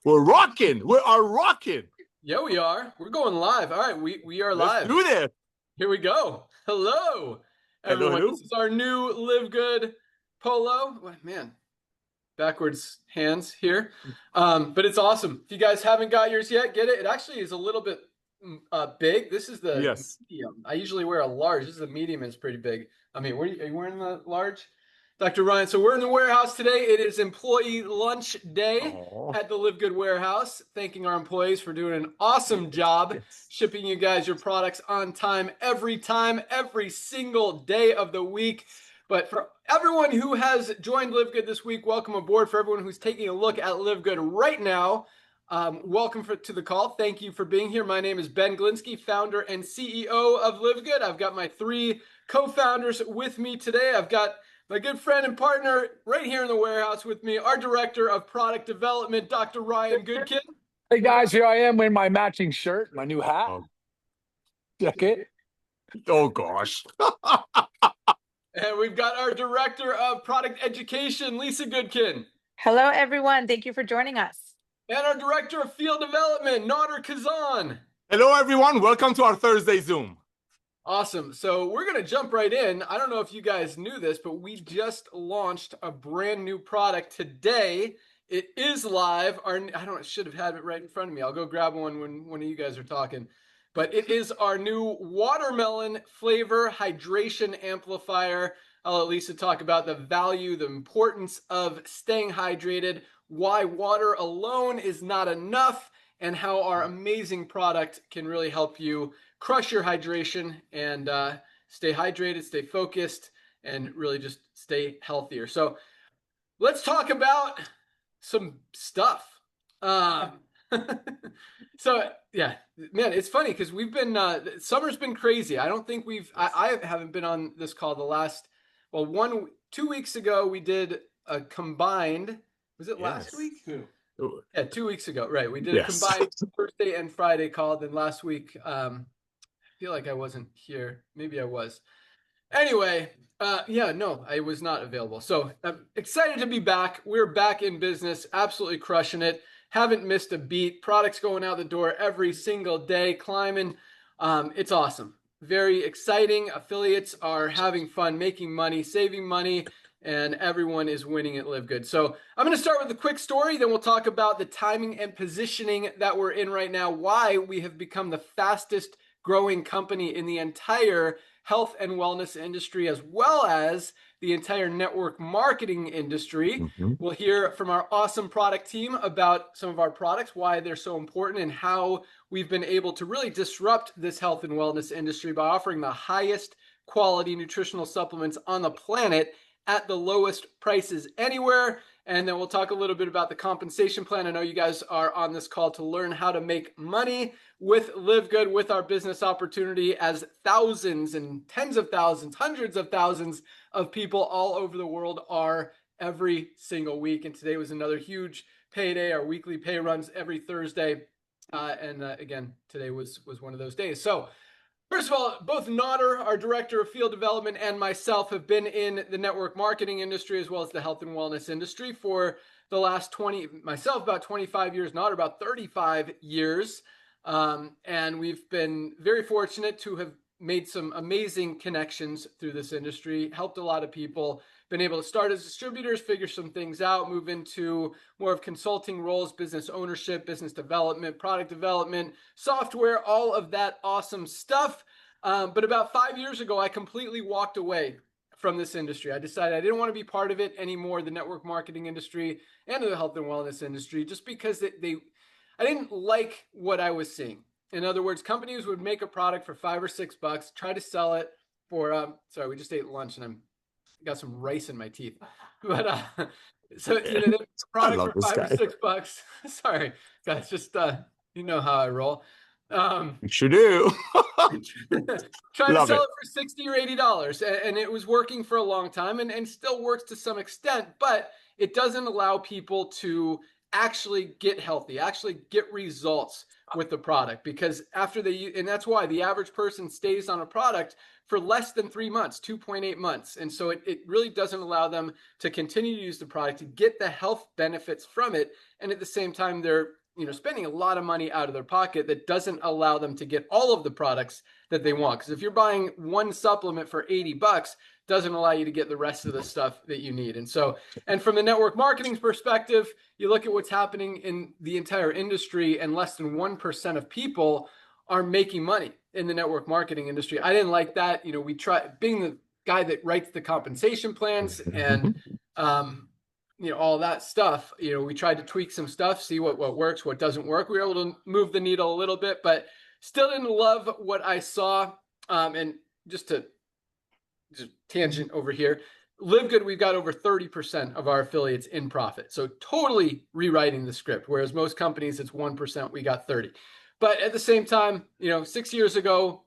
We're rocking. We are rocking. Yeah, we are. We're going live. All right, we are Let's live. do this. Here we go. Hello, Hello, everyone. hello. This is our new Live Good polo. Oh, man, backwards hands here. But it's awesome. If you guys haven't got yours yet, get it. It actually is a little bit big. This is the Yes. medium. I usually wear a large. This is the medium. It's pretty big. I mean, are you wearing the large? Dr. Ryan, so we're in the warehouse today. It is employee lunch day Oh, at the Live Good warehouse. Thanking our employees for doing an awesome job yes. shipping you guys your products on time, every single day of the week. But for everyone who has joined Live Good this week, welcome aboard. For everyone who's taking a look at Live Good right now, welcome to the call. Thank you for being here. My name is Ben Glinsky, founder and CEO of Live Good. I've got my three co-founders with me today. I've got my good friend and partner right here in the warehouse with me, our director of product development, Dr. Ryan Goodkin. Hey guys, here I am wearing my matching shirt, my new hat. Oh, Check it. oh gosh. And we've got our director of product education, Lisa Goodkin. Hello, everyone. Thank you for joining us. And our director of field development, Nader Kazan. Hello, everyone. Welcome to our Thursday Zoom. Awesome. So we're going to jump right in. I don't know if you guys knew this, but we just launched a brand new product today. It is live. I should have had it right in front of me. I'll go grab one when one of you guys are talking. But it is our new watermelon flavor hydration amplifier. I'll let Lisa talk about the value, the importance of staying hydrated, why water alone is not enough, and how our amazing product can really help you crush your hydration and stay hydrated, stay focused, and really just stay healthier. So let's talk about some stuff. So yeah, man, it's funny because we've been summer's been crazy. I don't think I haven't been on this call the last 2 weeks ago we did a combined, was it last week? Yeah, 2 weeks ago, right? We did a combined Thursday and Friday call. Then last week, I feel like I wasn't here. Maybe I was. Anyway, no, I was not available. So I'm excited to be back. We're back in business, absolutely crushing it. Haven't missed a beat. Products going out the door every single day, climbing. It's awesome. Very exciting. Affiliates are having fun, making money, saving money, and everyone is winning at Live Good. So I'm going to start with a quick story. Then we'll talk about the timing and positioning that we're in right now, why we have become the fastest growing company in the entire health and wellness industry, as well as the entire network marketing industry. Mm-hmm. We'll hear from our awesome product team about some of our products, why they're so important, and how we've been able to really disrupt this health and wellness industry by offering the highest quality nutritional supplements on the planet at the lowest prices anywhere. And then we'll talk a little bit about the compensation plan. I know you guys are on this call to learn how to make money with Live Good, with our business opportunity, as thousands and tens of thousands, hundreds of thousands of people all over the world are every single week. And today was another huge payday. Our weekly pay runs every Thursday. Again, today was one of those days. So first of all, both Nader, our director of field development, and myself have been in the network marketing industry as well as the health and wellness industry for the last myself about 25 years, Nader about 35 years. And we've been very fortunate to have made some amazing connections through this industry, helped a lot of people, been able to start as distributors, figure some things out, move into more of consulting roles, business ownership, business development, product development, software, all of that awesome stuff. But about 5 years ago, I completely walked away from this industry. I decided I didn't want to be part of it anymore, the network marketing industry and the health and wellness industry, just because I didn't like what I was seeing. In other words, companies would make a product for $5 or $6, try to sell it for, sorry, we just ate lunch and I got some rice in my teeth. But so the product for $5 or $6. Sorry, guys, just you know how I roll. You sure do. Trying to sell it for $60 or $80, and it was working for a long time, and still works to some extent, but it doesn't allow people to actually get healthy, actually get results with the product, because after and that's why the average person stays on a product for less than 3 months, 2.8 months. And so it really doesn't allow them to continue to use the product, to get the health benefits from it. And at the same time, they're spending a lot of money out of their pocket that doesn't allow them to get all of the products that they want. Because if you're buying one supplement for $80, doesn't allow you to get the rest of the stuff that you need. And from the network marketing perspective, you look at what's happening in the entire industry, and less than 1% of people are making money in the network marketing industry. I didn't like that. We try being the guy that writes the compensation plans and all that stuff. We tried to tweak some stuff, see what works, what doesn't work. We were able to move the needle a little bit, but still didn't love what I saw. And just tangent over here, LiveGood, we've got over 30% of our affiliates in profit. So totally rewriting the script, whereas most companies, it's 1%, we got 30. But at the same time, 6 years ago,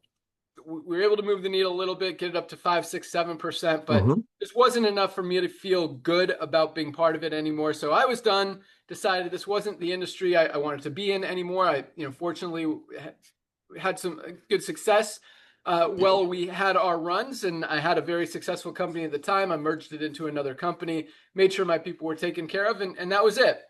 we were able to move the needle a little bit, get it up to 5, 6, 7%, but this wasn't enough for me to feel good about being part of it anymore. So I was done, decided this wasn't the industry I wanted to be in anymore. I, fortunately had some good success. We had our runs, and I had a very successful company at the time. I merged it into another company, made sure my people were taken care of, and that was it.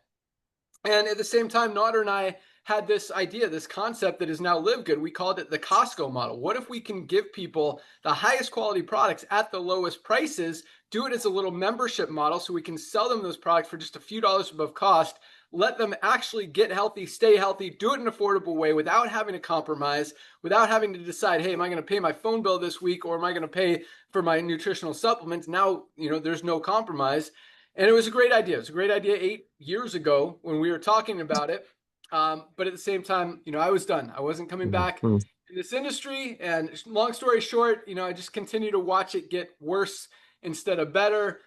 And at the same time, Nader and I had this idea, this concept that is now LiveGood. We called it the Costco model. What if we can give people the highest quality products at the lowest prices, do it as a little membership model so we can sell them those products for just a few dollars above cost, let them actually get healthy, stay healthy, do it in an affordable way without having to compromise, without having to decide, hey, am I going to pay my phone bill this week, or am I going to pay for my nutritional supplements? Now, there's no compromise. And it was a great idea. It was a great idea 8 years ago when we were talking about it. But at the same time, I was done. I wasn't coming back in this industry. And long story short, I just continue to watch it get worse instead of better.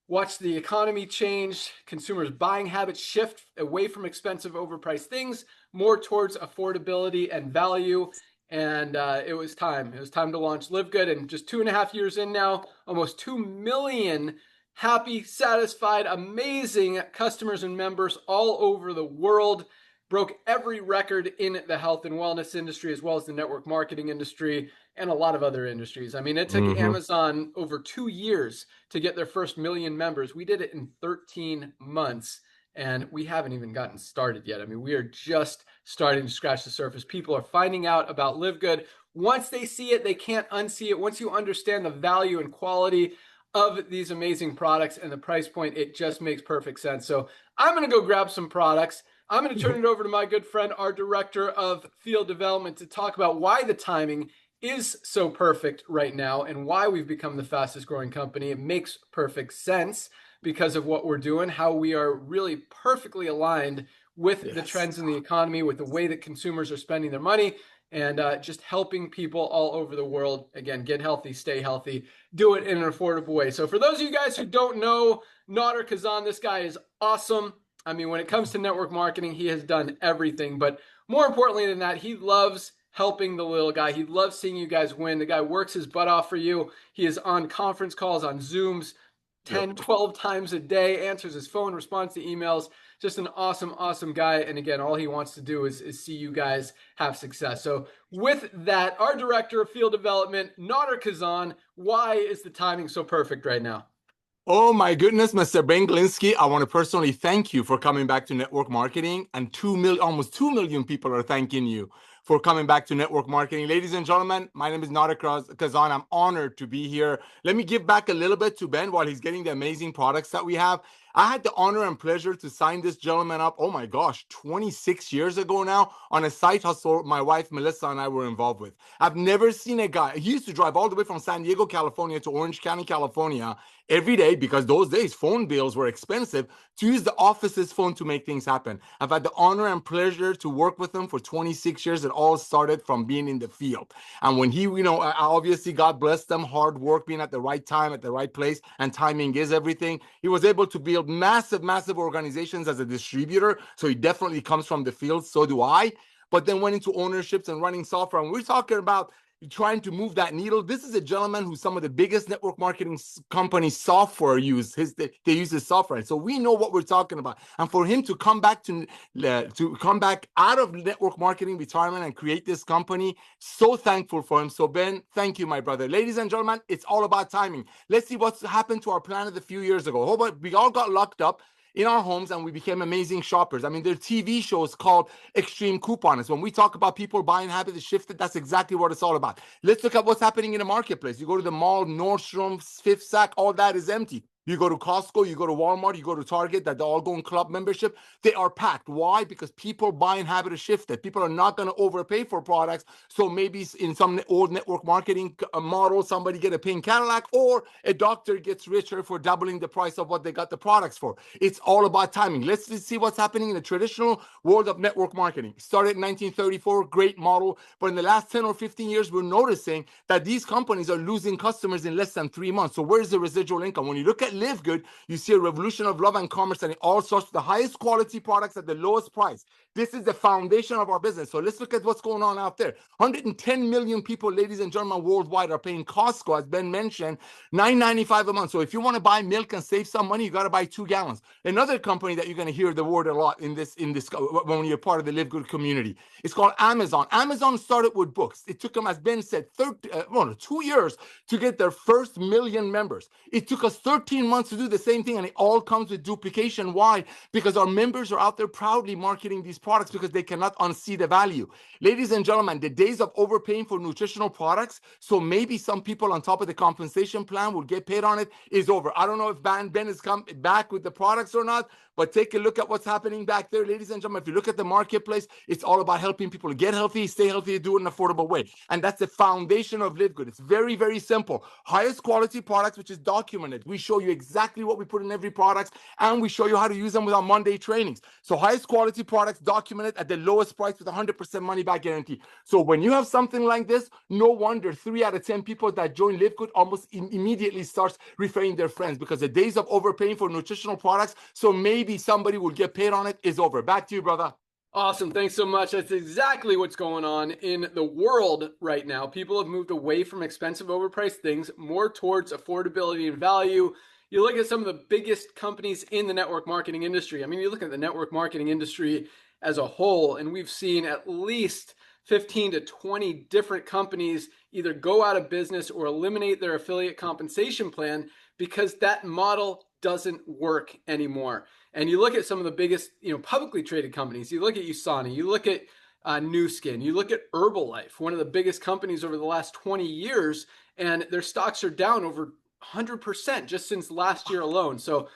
Watch the economy change, consumers' buying habits shift away from expensive, overpriced things, more towards affordability and value. And it was time. It was time to launch LiveGood. And just 2.5 years in now, almost 2 million happy, satisfied, amazing customers and members all over the world. Broke every record in the health and wellness industry, as well as the network marketing industry and a lot of other industries. I mean, it took Amazon over 2 years to get their first 1 million members. We did it in 13 months, and we haven't even gotten started yet. I mean, we are just starting to scratch the surface. People are finding out about LiveGood. Once they see it, they can't unsee it. Once you understand the value and quality of these amazing products and the price point, it just makes perfect sense. So I'm going to go grab some products. I'm going to turn it over to my good friend, our director of field development, to talk about why the timing is so perfect right now and why we've become the fastest growing company. It makes perfect sense because of what we're doing, how we are really perfectly aligned with the trends in the economy, with the way that consumers are spending their money, and just helping people all over the world, again, get healthy, stay healthy, do it in an affordable way. So for those of you guys who don't know Nader Kazan, this guy is awesome. I mean, when it comes to network marketing, he has done everything. But more importantly than that, he loves helping the little guy. He loves seeing you guys win. The guy works his butt off for you. He is on conference calls, on Zooms, 10, 12 times a day, answers his phone, responds to emails. Just an awesome, awesome guy. And again, all he wants to do is see you guys have success. So with that, our director of field development, Nader Kazan, why is the timing so perfect right now? Oh my goodness, Mr. Ben Glinsky, I want to personally thank you for coming back to network marketing, and almost 2 million people are thanking you for coming back to network marketing. Ladies and gentlemen, my name is Nader Kazan. I'm honored to be here. Let me give back a little bit to Ben while he's getting the amazing products that we have. I had the honor and pleasure to sign this gentleman up, oh my gosh, 26 years ago now, on a side hustle my wife Melissa and I were involved with. I've never seen a guy, he used to drive all the way from San Diego, California to Orange County, California every day, because those days phone bills were expensive, to use the office's phone to make things happen. I've had the honor and pleasure to work with him for 26 years. It all started from being in the field. And when he, obviously God bless them, hard work, being at the right time, at the right place, and timing is everything. He was able to build massive organizations as a distributor. So he definitely comes from the field. So do I. But then went into ownerships and running software. And we're talking about, trying to move that needle. This is a gentleman who some of the biggest network marketing companies software use. They use his software, so we know what we're talking about. And for him to come back to come back out of network marketing retirement and create this company, so thankful for him. So Ben, thank you, my brother. Ladies and gentlemen, it's all about timing. Let's see what's happened to our planet a few years ago. We all got locked up in our homes and we became amazing shoppers. I mean, there are TV shows called Extreme Couponers. When we talk about people buying habits shifted, that's exactly what it's all about. Let's look at what's happening in the marketplace. You go to the mall, Nordstrom, Fifth Sack, all that is empty. You go to Costco, you go to Walmart, you go to Target, that they're all going club membership. They are packed. Why? Because people buying habit has shifted. People are not going to overpay for products. So maybe in some old network marketing model, somebody get a pink Cadillac, or a doctor gets richer for doubling the price of what they got the products for. It's all about timing. Let's see what's happening in the traditional world of network marketing. Started in 1934, great model. But in the last 10 or 15 years, we're noticing that these companies are losing customers in less than 3 months. So where's the residual income? When you look at LiveGood, you see a revolution of love and commerce, and it all starts with the highest quality products at the lowest price. This is the foundation of our business. So let's look at what's going on out there. 110 million people, ladies and gentlemen, worldwide are paying Costco, as Ben mentioned, $9.95 a month. So if you want to buy milk and save some money, you got to buy 2 gallons. Another company that you're going to hear the word a lot in this when you're part of the LiveGood community, it's called Amazon. Amazon started with books. It took them, as Ben said, 2 years to get their first 1 million members. It took us 13 months to do the same thing, and it all comes with duplication. Why? Because our members are out there proudly marketing these products because they cannot unsee the value. Ladies and gentlemen, the days of overpaying for nutritional products, so maybe some people on top of the compensation plan will get paid on it, is over. I don't know if Ben has come back with the products or not, but take a look at what's happening back there, ladies and gentlemen. If you look at the marketplace, it's all about helping people get healthy, stay healthy, do it in an affordable way. And that's the foundation of LiveGood. It's very, very simple. Highest quality products, which is documented. We show you exactly what we put in every product, and we show you how to use them with our Monday trainings. So highest quality products documented at the lowest price with 100% money back guarantee. So when you have something like this, no wonder 3 out of 10 people that join LiveGood almost immediately starts referring their friends, because the days of overpaying for nutritional products, so maybe somebody will get paid on it, is over. Back to you, brother. Awesome. Thanks so much. That's exactly what's going on in the world right now. People have moved away from expensive, overpriced things more towards affordability and value. You look at some of the biggest companies in the network marketing industry. I mean, you look at the network marketing industry as a whole, and we've seen at least 15 to 20 different companies either go out of business or eliminate their affiliate compensation plan because that model doesn't work anymore. And you look at some of the biggest, publicly traded companies. You look at USANA, you look at Nu Skin, you look at Herbalife, one of the biggest companies over the last 20 years, and their stocks are down over 100% just since last year alone. So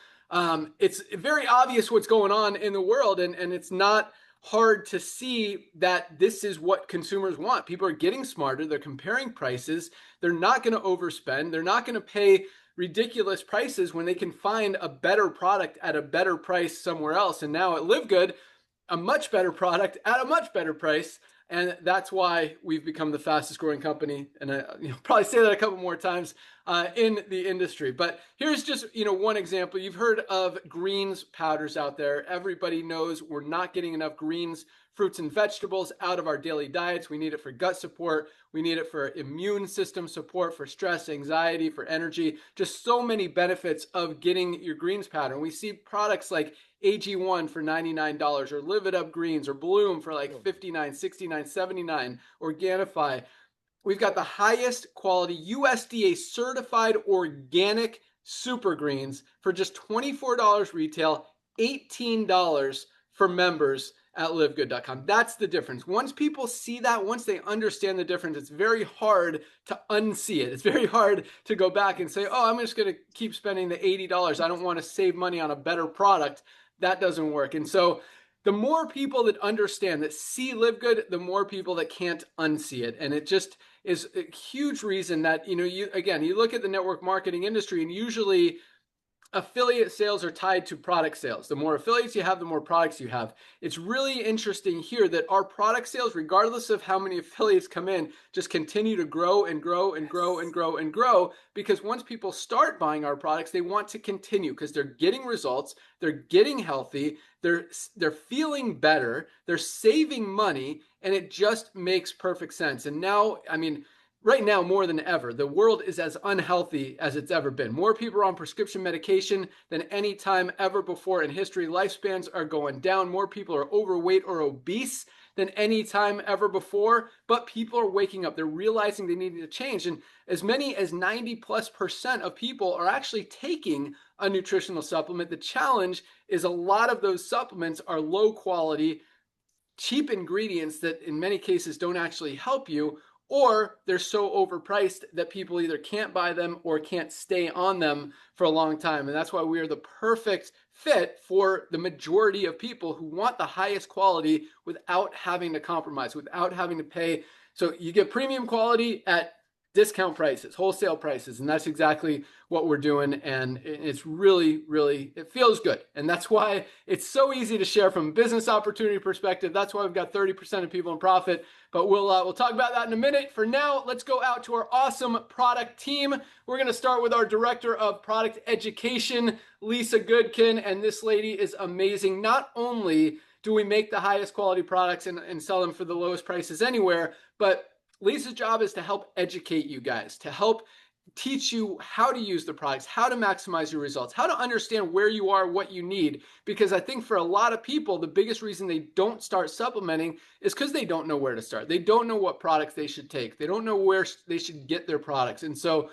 it's very obvious what's going on in the world, and it's not hard to see that this is what consumers want. People are getting smarter. They're comparing prices. They're not going to overspend. They're not going to pay ridiculous prices when they can find a better product at a better price somewhere else. And now at LiveGood, a much better product at a much better price. And that's why we've become the fastest growing company. And I'll probably say that a couple more times in the industry. But here's just one example. You've heard of greens powders out there. Everybody knows we're not getting enough greens, fruits, and vegetables out of our daily diets. We need it for gut support. We need it for immune system support, for stress, anxiety, for energy. Just so many benefits of getting your greens powder. And we see products like AG1 for $99, or Live It Up Greens, or Bloom for like $59, $69, $79, Organifi. We've got the highest quality USDA certified organic super greens for just $24 retail, $18 for members at livegood.com. That's the difference. Once people see that, once they understand the difference, it's very hard to unsee it. It's very hard to go back and say, oh, I'm just going to keep spending the $80. I don't want to save money on a better product. That doesn't work. And so the more people that understand, that see LiveGood, the more people that can't unsee it. And it just is a huge reason that, you look at the network marketing industry, and usually affiliate sales are tied to product sales. The more affiliates you have, the more products you have. It's really interesting here that our product sales, regardless of how many affiliates come in, just continue to grow and grow and grow and grow and grow, because once people start buying our products, they want to continue because they're getting results, they're getting healthy, they're feeling better, they're saving money, and it just makes perfect sense. And now, right now, more than ever, the world is as unhealthy as it's ever been. More people are on prescription medication than any time ever before in history. Lifespans are going down. More people are overweight or obese than any time ever before, but people are waking up. They're realizing they need to change. And as many as 90+% of people are actually taking a nutritional supplement. The challenge is a lot of those supplements are low quality, cheap ingredients that in many cases don't actually help you, or they're so overpriced that people either can't buy them or can't stay on them for a long time. And that's why we are the perfect fit for the majority of people who want the highest quality without having to compromise, without having to pay. So you get premium quality at discount prices, wholesale prices, and that's exactly what we're doing. And it's really, really, it feels good. And that's why it's so easy to share from a business opportunity perspective. That's why we've got 30% of people in profit, but we'll talk about that in a minute. For now, let's go out to our awesome product team. We're going to start with our director of product education, Lisa Goodkin. And this lady is amazing. Not only do we make the highest quality products and sell them for the lowest prices anywhere, but Lisa's job is to help educate you guys, to help teach you how to use the products, how to maximize your results, how to understand where you are, what you need. Because I think for a lot of people, the biggest reason they don't start supplementing is because they don't know where to start. They don't know what products they should take. They don't know where they should get their products. And so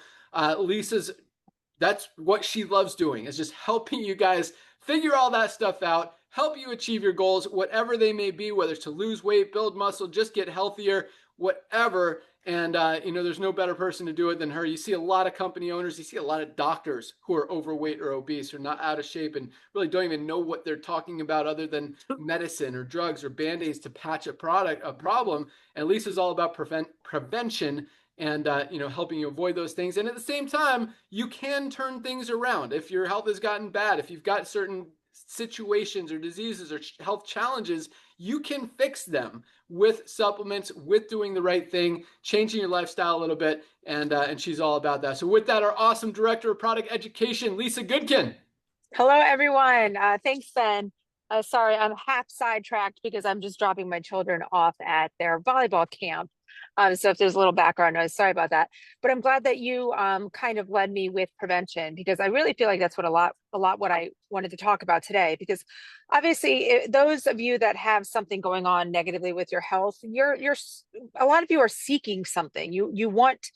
that's what she loves doing, is just helping you guys figure all that stuff out, help you achieve your goals, whatever they may be, whether it's to lose weight, build muscle, just get healthier, whatever. And, there's no better person to do it than her. You see a lot of company owners, you see a lot of doctors who are overweight or obese or not out of shape and really don't even know what they're talking about other than medicine or drugs or Band-Aids to patch a problem. And Lisa's all about prevention and, helping you avoid those things. And at the same time, you can turn things around. If your health has gotten bad, if you've got certain situations or diseases or health challenges, you can fix them with supplements, with doing the right thing, changing your lifestyle a little bit, and she's all about that. So with that, our awesome director of product education, Lisa Goodkin. Hello, everyone. Thanks, Ben. Sorry, I'm half sidetracked because I'm just dropping my children off at their volleyball camp. So if there's a little background noise, sorry about that. But I'm glad that you kind of led me with prevention, because I really feel like that's what a lot what I wanted to talk about today. Because obviously, those of you that have something going on negatively with your health, you're a lot of you are seeking something. You want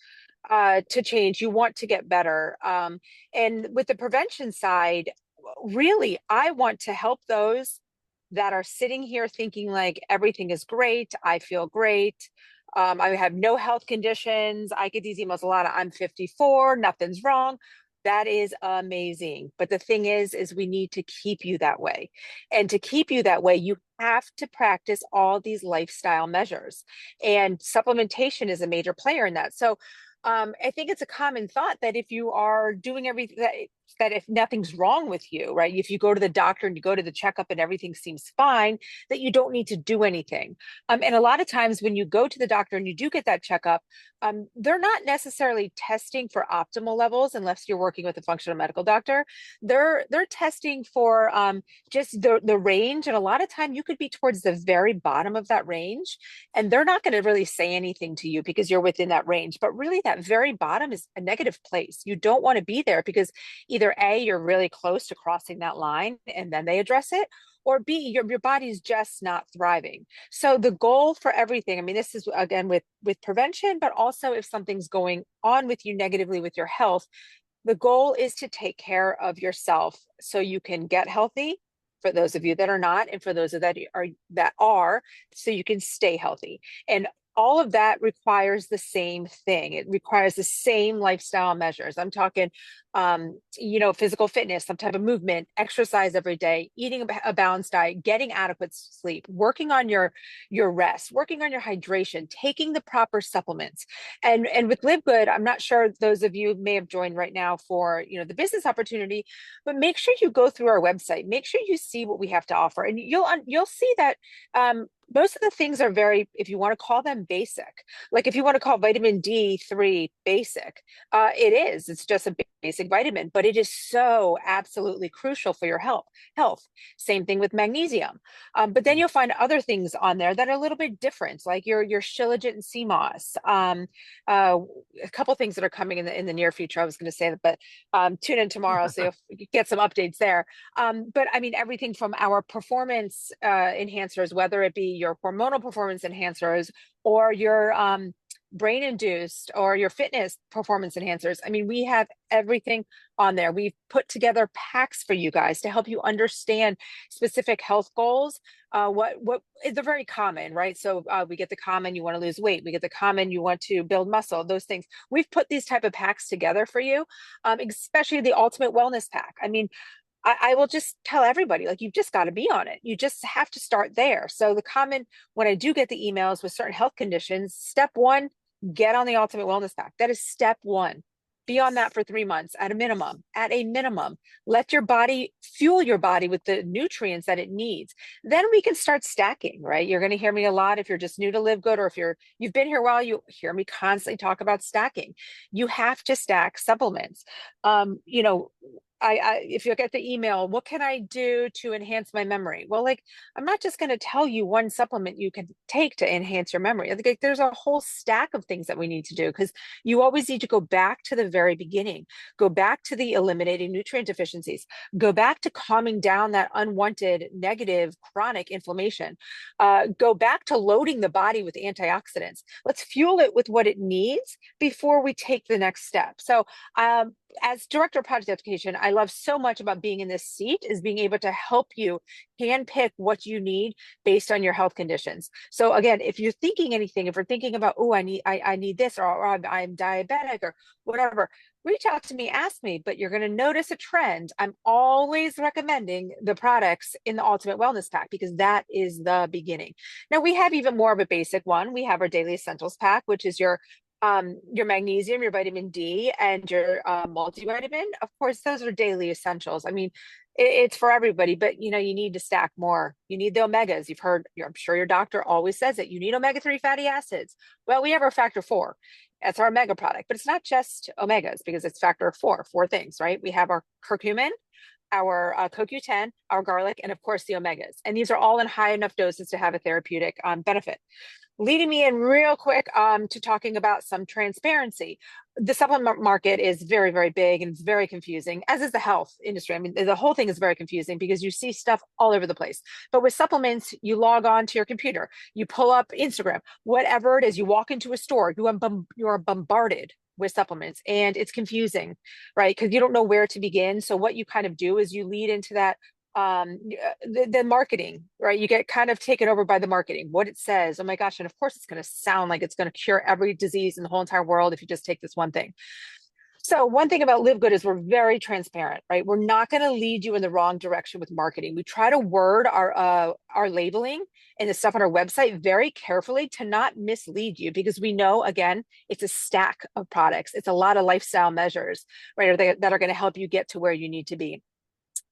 to change, you want to get better. And with the prevention side, really, I want to help those that are sitting here thinking like everything is great, I feel great. I have no health conditions. I get these emails a lot. I'm 54, nothing's wrong. That is amazing. But the thing is we need to keep you that way. And to keep you that way, you have to practice all these lifestyle measures. And supplementation is a major player in that. So I think it's a common thought that if you are doing everything, that if nothing's wrong with you, right? If you go to the doctor and you go to the checkup and everything seems fine, that you don't need to do anything. And a lot of times when you go to the doctor and you do get that checkup, they're not necessarily testing for optimal levels unless you're working with a functional medical doctor. They're testing for just the range. And a lot of time you could be towards the very bottom of that range, and they're not going to really say anything to you because you're within that range. But really that very bottom is a negative place. You don't want to be there because either A, you're really close to crossing that line and then they address it, or B, your body's just not thriving. So the goal for everything, I mean, this is again with prevention, but also if something's going on with you negatively with your health, the goal is to take care of yourself so you can get healthy, for those of you that are not, and for those that are, so you can stay healthy. And all of that requires the same thing. It requires the same lifestyle measures. I'm talking, physical fitness, some type of movement, exercise every day, eating a balanced diet, getting adequate sleep, working on your rest, working on your hydration, taking the proper supplements. And with LiveGood, I'm not sure those of you may have joined right now for, the business opportunity, but make sure you go through our website. Make sure you see what we have to offer, and you'll see that most of the things are very, if you want to call them basic, like if you want to call vitamin D3 basic, it is. It's just a basic vitamin, but it is so absolutely crucial for your health. Same thing with magnesium. But then you'll find other things on there that are a little bit different, like your shilajit and sea moss. A couple things that are coming in the near future. I was going to say that, but tune in tomorrow so you'll get some updates there. But I mean, everything from our performance enhancers, whether it be your hormonal performance enhancers or your brain induced or your fitness performance enhancers. I mean, we have everything on there. We've put together packs for you guys to help you understand specific health goals. What they're very common, right? So we get the common, you want to lose weight. We get the common, you want to build muscle, those things. We've put these type of packs together for you, especially the ultimate wellness pack. I mean, I will just tell everybody, like, you've just got to be on it. You just have to start there. So the common, when I do get the emails with certain health conditions, step one, get on the ultimate wellness pack. That is step one. Be on that for 3 months at a minimum. Let your body fuel your body with the nutrients that it needs. Then we can start stacking, right? You're going to hear me a lot if you're just new to Live Good, or if you've been here a while, you hear me constantly talk about stacking. You have to stack supplements. You know, if you get the email, what can I do to enhance my memory? Well, like, I'm not just going to tell you one supplement you can take to enhance your memory. I think, like, there's a whole stack of things that we need to do, because you always need to go back to the very beginning, go back to the eliminating nutrient deficiencies, go back to calming down that unwanted negative chronic inflammation, go back to loading the body with antioxidants. Let's fuel it with what it needs before we take the next step. So, as director of product education, I love so much about being in this seat is being able to help you handpick what you need based on your health conditions. So again, if you're thinking anything, if you're thinking about, oh, I need this, or I'm diabetic or whatever, reach out to me, ask me. But you're going to notice a trend. I'm always recommending the products in the Ultimate Wellness Pack, because that is the beginning. Now we have even more of a basic one. We have our Daily Essentials Pack, which is your magnesium, your vitamin D, and your multivitamin. Of course, those are daily essentials. I mean, it's for everybody, but you know, you need to stack more. You need the omegas. You've heard, I'm sure your doctor always says it. You need omega-3 fatty acids. Well, we have our factor 4. That's our omega product, but it's not just omegas, because it's factor 4 things, right? We have our curcumin, our CoQ10, our garlic, and of course the omegas. And these are all in high enough doses to have a therapeutic benefit. Leading me in real quick to talking about some transparency. The supplement market is very, very big, and it's very confusing, as is the health industry. I mean, the whole thing is very confusing because you see stuff all over the place. But with supplements, you log on to your computer, you pull up Instagram, whatever it is, you walk into a store, you are bombarded with supplements, and it's confusing, right? Because you don't know where to begin. So what you kind of do is you lead into that the marketing, right? You get kind of taken over by the marketing, what it says. Oh my gosh. And of course it's going to sound like it's going to cure every disease in the whole entire world if you just take this one thing. So one thing about Live Good is we're very transparent, right? We're not going to lead you in the wrong direction with marketing. We try to word our labeling and the stuff on our website very carefully to not mislead you, because we know, again, it's a stack of products. It's a lot of lifestyle measures, right? That are going to help you get to where you need to be.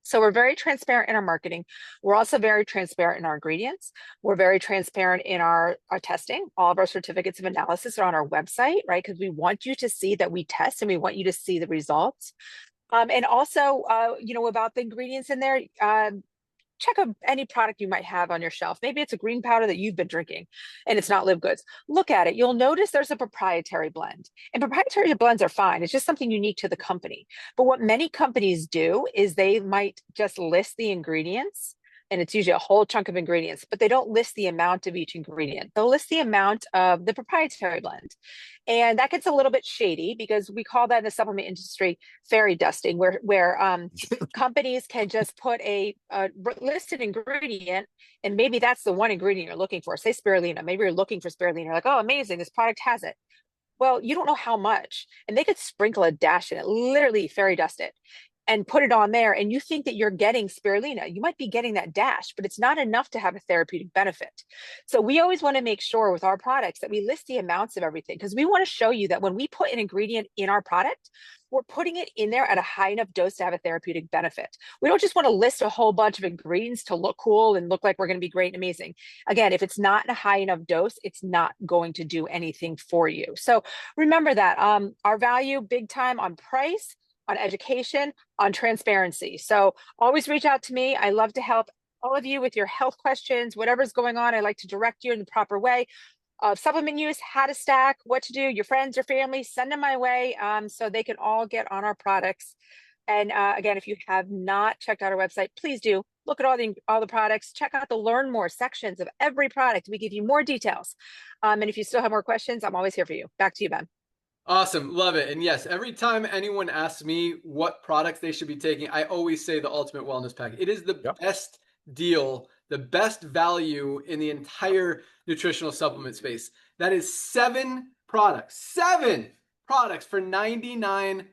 So we're very transparent in our marketing. We're also very transparent in our ingredients. We're very transparent in our testing. All of our certificates of analysis are on our website, right? Because we want you to see that we test, and we want you to see the results. And also, you know, about the ingredients in there, check out any product you might have on your shelf. Maybe it's a green powder that you've been drinking and it's not Live Goods. Look at it. You'll notice there's a proprietary blend, and proprietary blends are fine. It's just something unique to the company. But what many companies do is they might just list the ingredients, and it's usually a whole chunk of ingredients, but they don't list the amount of each ingredient. They'll list the amount of the proprietary blend. And that gets a little bit shady, because we call that in the supplement industry fairy dusting, where companies can just put a listed ingredient, and maybe that's the one ingredient you're looking for. Say spirulina. Maybe you're looking for spirulina. You're like, oh, amazing, this product has it. Well, you don't know how much. And they could sprinkle a dash in it, literally fairy dust it, and put it on there, and you think that you're getting spirulina. You might be getting that dash, but it's not enough to have a therapeutic benefit. So we always want to make sure with our products that we list the amounts of everything, because we want to show you that when we put an ingredient in our product, we're putting it in there at a high enough dose to have a therapeutic benefit. We don't just want to list a whole bunch of ingredients to look cool and look like we're going to be great and amazing. Again, if it's not in a high enough dose, it's not going to do anything for you. So remember that our value big time on price, on education, on transparency. So always reach out to me. I love to help all of you with your health questions, whatever's going on. I like to direct you in the proper way of supplement use, how to stack, what to do, your friends, your family, send them my way so they can all get on our products. And again, if you have not checked out our website, please do look at all the products, check out the learn more sections of every product. We give you more details. And if you still have more questions, I'm always here for you. Back to you, Ben. Awesome. Love it. And yes, every time anyone asks me what products they should be taking, I always say the Ultimate Wellness Pack. It is the best deal, the best value in the entire nutritional supplement space. That is 7 products for $99.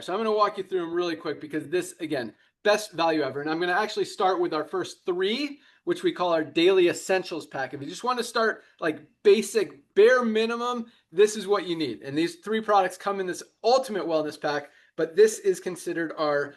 So I'm going to walk you through them really quick because this, again, best value ever. And I'm going to actually start with our first 3, which we call our Daily Essentials Pack. If you just want to start like basic, bare minimum, this is what you need. And these 3 products come in this Ultimate Wellness Pack, but this is considered our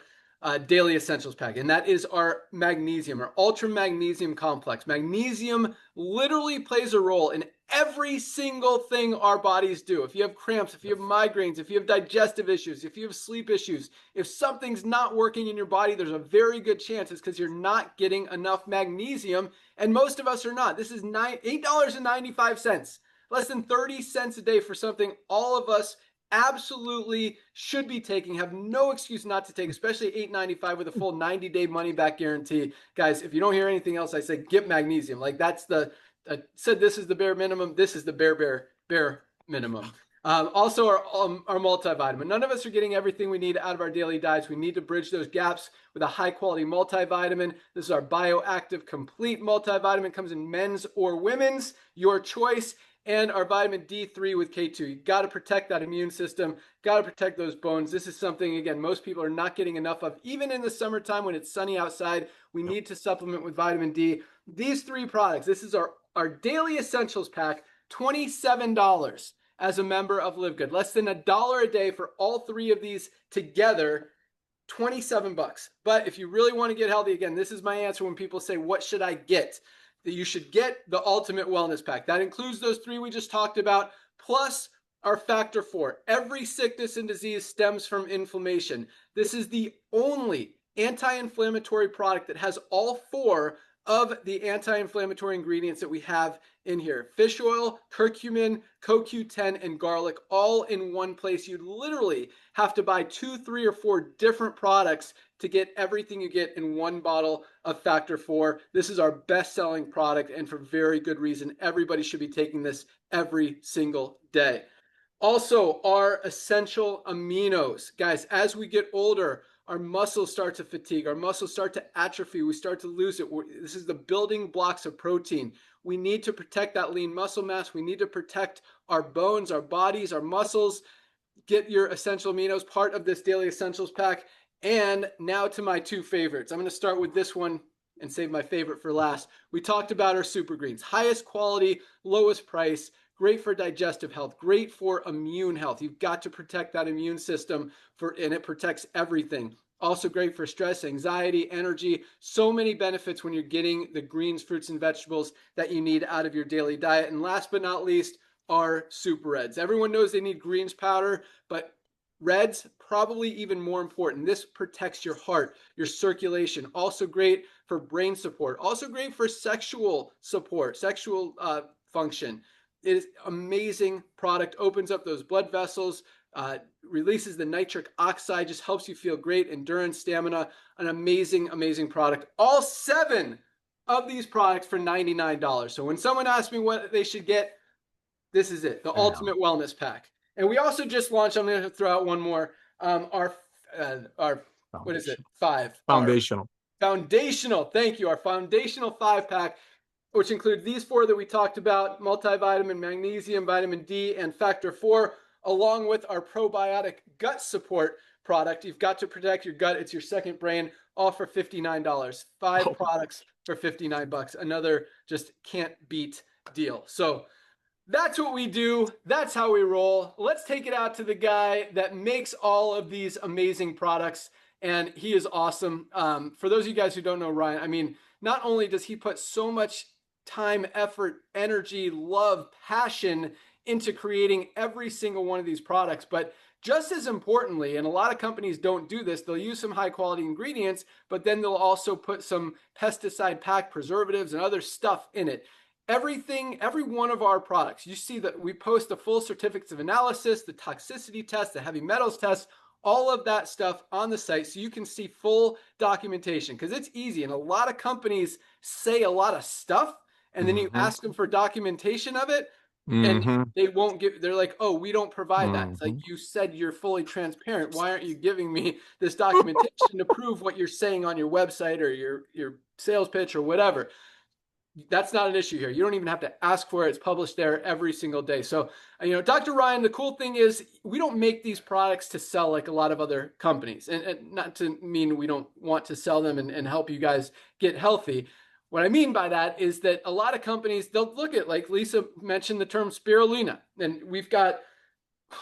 Daily Essentials Pack. And that is our magnesium, our Ultra Magnesium Complex. Magnesium literally plays a role in every single thing our bodies do. If you have cramps, if you have migraines, if you have digestive issues, if you have sleep issues, if something's not working in your body, there's a very good chance it's because you're not getting enough magnesium. And most of us are not. This is $8.95, less than 30 cents a day for something all of us absolutely should be taking, have no excuse not to take, especially $8.95 with a full 90-day money-back guarantee. Guys, if you don't hear anything else, I say get magnesium. Like that's the, I said this is the bare minimum. This is the bare minimum. Also our multivitamin. None of us are getting everything we need out of our daily diets. We need to bridge those gaps with a high-quality multivitamin. This is our Bioactive Complete multivitamin. Comes in men's or women's, your choice. And our vitamin D3 with K2. You got to protect that immune system, got to protect those bones. This is something, again, most people are not getting enough of. Even in the summertime when it's sunny outside, we need to supplement with vitamin D. These 3 products, this is our Daily Essentials Pack, $27 as a member of LiveGood. Less than $1 a day for all 3 of these together, $27. But if you really want to get healthy, again, this is my answer when people say, what should I get? That you should get the Ultimate Wellness Pack. That includes those 3 we just talked about, plus our Factor 4. Every sickness and disease stems from inflammation. This is the only anti-inflammatory product that has all 4 of the anti-inflammatory ingredients that we have in here. Fish oil, curcumin, CoQ10, and garlic all in one place. You'd literally have to buy 2, 3, or 4 different products to get everything you get in one bottle of Factor 4. This is our best-selling product, and for very good reason. Everybody should be taking this every single day. Also, our essential aminos. Guys, as we get older, our muscles start to fatigue. Our muscles start to atrophy. We start to lose it. This is the building blocks of protein. We need to protect that lean muscle mass. We need to protect our bones, our bodies, our muscles. Get your essential aminos, part of this Daily Essentials Pack. And now to my 2 favorites. I'm going to start with this one and save my favorite for last. We talked about our super greens. Highest quality, lowest price. Great for digestive health, great for immune health. You've got to protect that immune system and it protects everything. Also great for stress, anxiety, energy. So many benefits when you're getting the greens, fruits, and vegetables that you need out of your daily diet. And last but not least, are super reds. Everyone knows they need greens powder, but reds, probably even more important. This protects your heart, your circulation. Also great for brain support. Also great for sexual support, sexual function. It is amazing product, opens up those blood vessels, releases the nitric oxide, just helps you feel great, endurance, stamina, an amazing, amazing product. All 7 of these products for $99. So when someone asks me what they should get, this is it, the Ultimate Wellness Pack. And we also just launched, I'm going to throw out one more, our what is it, 5? Foundational. Foundational, thank you, our Foundational 5-pack, which include these 4 that we talked about, multivitamin, magnesium, vitamin D, and Factor 4, along with our probiotic gut support product. You've got to protect your gut. It's your second brain, all for $59. 5 products for $59. Another just can't beat deal. So that's what we do. That's how we roll. Let's take it out to the guy that makes all of these amazing products, and he is awesome. For those of you guys who don't know Ryan, I mean, not only does he put so much time, effort, energy, love, passion into creating every single one of these products, but Just as importantly, and a lot of companies don't do this, they'll use some high quality ingredients, but then they'll also put some pesticide packed preservatives and other stuff in it. Everything, every one of our products, you see that we post the full certificates of analysis, the toxicity test, the heavy metals test, all of that stuff on the site so you can see full documentation, because it's easy. And a lot of companies say a lot of stuff, and then you ask them for documentation of it, and they won't give, they're like, oh, we don't provide that. It's like, you said you're fully transparent. Why aren't you giving me this documentation to prove what you're saying on your website or your sales pitch or whatever? That's not an issue here. You don't even have to ask for it. It's published there every single day. So, Dr. Ryan, the cool thing is we don't make these products to sell like a lot of other companies, and not to mean we don't want to sell them and help you guys get healthy. What I mean by that is that a lot of companies, they'll look at, like Lisa mentioned the term spirulina, and we've got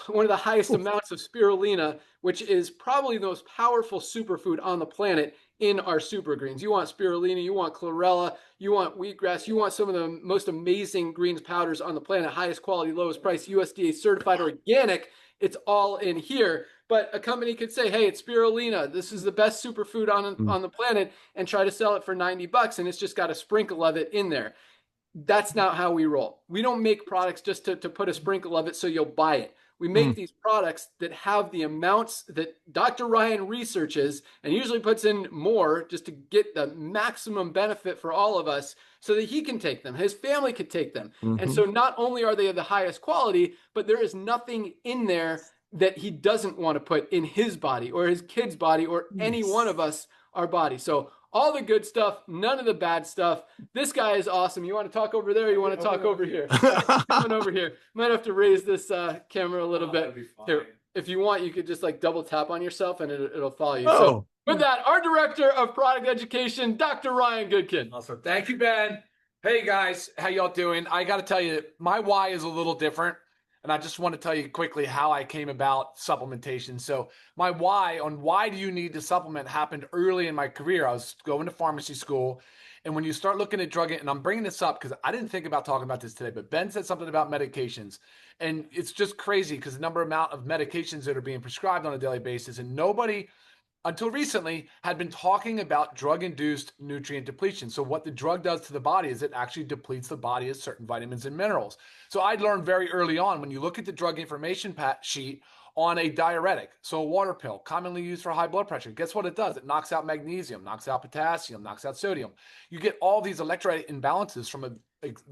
one of the highest amounts of spirulina, which is probably the most powerful superfood on the planet in our super greens. You want spirulina, you want chlorella, you want wheatgrass, you want some of the most amazing greens powders on the planet, highest quality, lowest price, USDA certified, organic. It's all in here. But a company could say, hey, it's spirulina. This is the best superfood on the planet, and try to sell it for $90, and it's just got a sprinkle of it in there. That's not how we roll. We don't make products just to put a sprinkle of it so you'll buy it. We make these products that have the amounts that Dr. Ryan researches and usually puts in more just to get the maximum benefit for all of us so that he can take them, his family could take them. And so not only are they of the highest quality, but there is nothing in there that he doesn't want to put in his body or his kid's body or any one of us, our body. So all the good stuff, none of the bad stuff. This guy is awesome. You want to talk over there? Or you want to talk over here? Coming over here. Might have to raise this camera a little bit. Here, if you want, you could just like double tap on yourself and it'll follow you. So with that, our director of product education, Dr. Ryan Goodkin. Awesome. Thank you, Ben. Hey guys, how y'all doing? I got to tell you, my why is a little different. And I just want to tell you quickly how I came about supplementation. So my why on why do you need to supplement happened early in my career. I was going to pharmacy school. And when you start looking at drug, and I'm bringing this up because I didn't think about talking about this today, but Ben said something about medications. And it's just crazy because the amount of medications that are being prescribed on a daily basis, and nobody until recently had been talking about drug-induced nutrient depletion. So what the drug does to the body is it actually depletes the body of certain vitamins and minerals. So I learned very early on, when you look at the drug information sheet on a diuretic, so a water pill commonly used for high blood pressure, guess what it does? It knocks out magnesium, knocks out potassium, knocks out sodium. You get all these electrolyte imbalances from an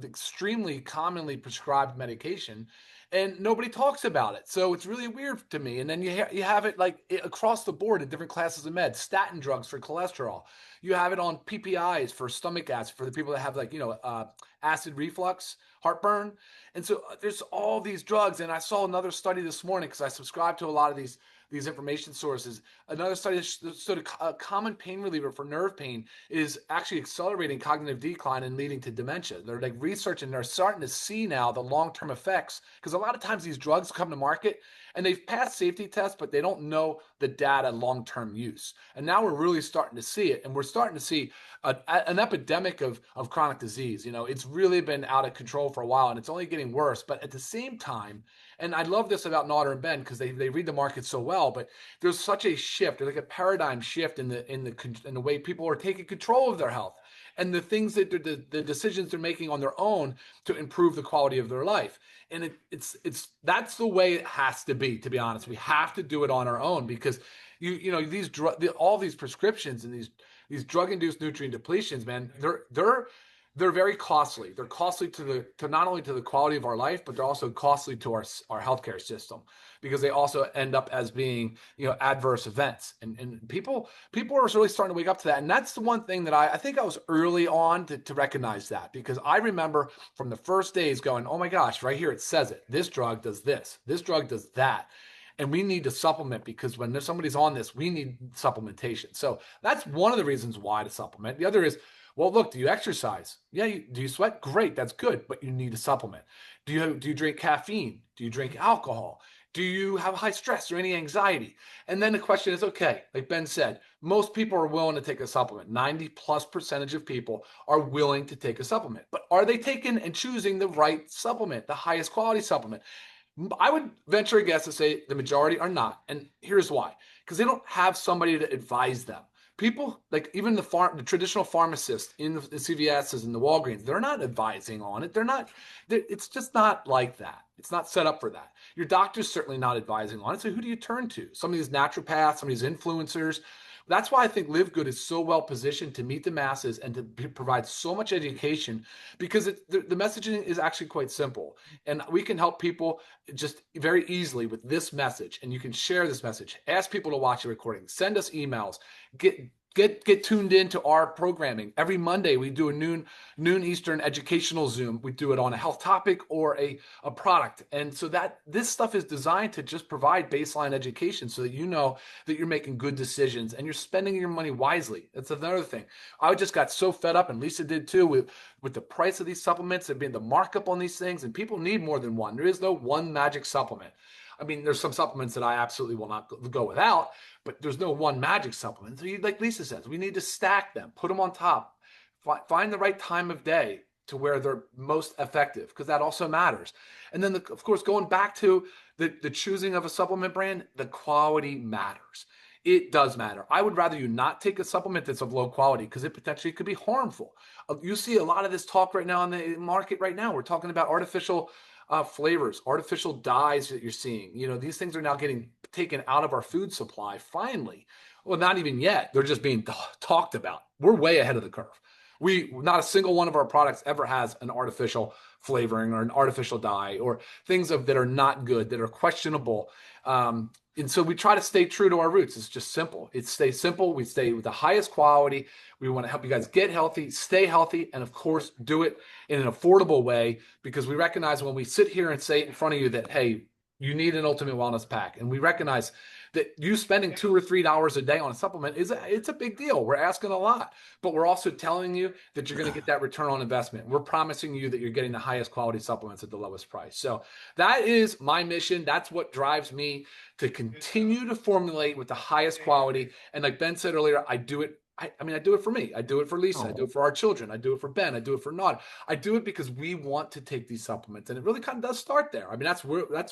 extremely commonly prescribed medication, and nobody talks about it. So it's really weird to me. And then you have it like across the board in different classes of meds, statin drugs for cholesterol. You have it on PPIs for stomach acid, for the people that have acid reflux, heartburn. And so there's all these drugs. And I saw another study this morning because I subscribe to a lot of these information sources. Another study showed a common pain reliever for nerve pain is actually accelerating cognitive decline and leading to dementia. They're like researching, they're starting to see now the long-term effects, because a lot of times these drugs come to market and they've passed safety tests, but they don't know the data long-term use. And now we're really starting to see it. And we're starting to see an epidemic of chronic disease. It's really been out of control for a while and it's only getting worse. But at the same time, and I love this about Nauder and Ben because they read the market so well, but there's such a shift, like a paradigm shift in the way people are taking control of their health and the things that the decisions they're making on their own to improve the quality of their life. And that's the way it has to be honest. We have to do it on our own because all these prescriptions and these drug-induced nutrient depletions, man, they're very costly. They're costly to not only to the quality of our life, but they're also costly to our healthcare system because they also end up as being, adverse events. And people are really starting to wake up to that. And that's the one thing that I think I was early on to recognize that, because I remember from the first days going, oh my gosh, right here it says it. This drug does this. This drug does that. And we need to supplement because when somebody's on this, we need supplementation. So that's one of the reasons why to supplement. The other is, well, look, do you exercise? Yeah. Do you sweat? Great. That's good. But you need to supplement. Do you drink caffeine? Do you drink alcohol? Do you have high stress or any anxiety? And then the question is, okay, like Ben said, most people are willing to take a supplement. 90+% of people are willing to take a supplement. But are they taking and choosing the right supplement, the highest quality supplement? I would venture a guess to say the majority are not. And here's why. Because they don't have somebody to advise them. People, like even the traditional pharmacists in the CVSs and the Walgreens, they're not advising on it. It's just not like that. It's not set up for that. Your doctor's certainly not advising on it. So who do you turn to? Some of these naturopaths, some of these influencers. That's why I think Live Good is so well positioned to meet the masses and to provide so much education, because the messaging is actually quite simple. And we can help people just very easily with this message. And you can share this message, ask people to watch the recording, send us emails, get tuned into our programming. Every Monday we do a noon Eastern educational Zoom. We do it on a health topic or a product. And so that this stuff is designed to just provide baseline education so that you know that you're making good decisions and you're spending your money wisely. That's another thing. I just got so fed up, and Lisa did too, with the price of these supplements and being the markup on these things. And people need more than one. There is no one magic supplement. I mean, there's some supplements that I absolutely will not go without, but there's no one magic supplement. So like Lisa says, we need to stack them, put them on top, find the right time of day to where they're most effective, because that also matters. And then, of course, going back to the choosing of a supplement brand, the quality matters. It does matter. I would rather you not take a supplement that's of low quality, because it potentially could be harmful. You see a lot of this talk right now in the market right now. We're talking about artificial flavors, artificial dyes that you're seeing. These things are now getting taken out of our food supply finally. Well, not even yet. They're just being talked about. We're way ahead of the curve. Not a single one of our products ever has an artificial flavoring or an artificial dye or things that are not good, that are questionable. And so we try to stay true to our roots. It's just simple. It's stay simple. We stay with the highest quality. We want to help you guys get healthy, stay healthy, and of course, do it in an affordable way, because we recognize when we sit here and say in front of you that, hey, you need an ultimate wellness pack. And we recognize that you spending $2 or $3 a day on a supplement it's a big deal. We're asking a lot, but we're also telling you that you're going to get that return on investment. We're promising you that you're getting the highest quality supplements at the lowest price. So that is my mission. That's what drives me to continue to formulate with the highest quality. And like Ben said earlier, I do it. I do it for me. I do it for Lisa. I do it for our children. I do it for Ben. I do it for Nod. I do it because we want to take these supplements, and it really kind of does start there. I mean, that's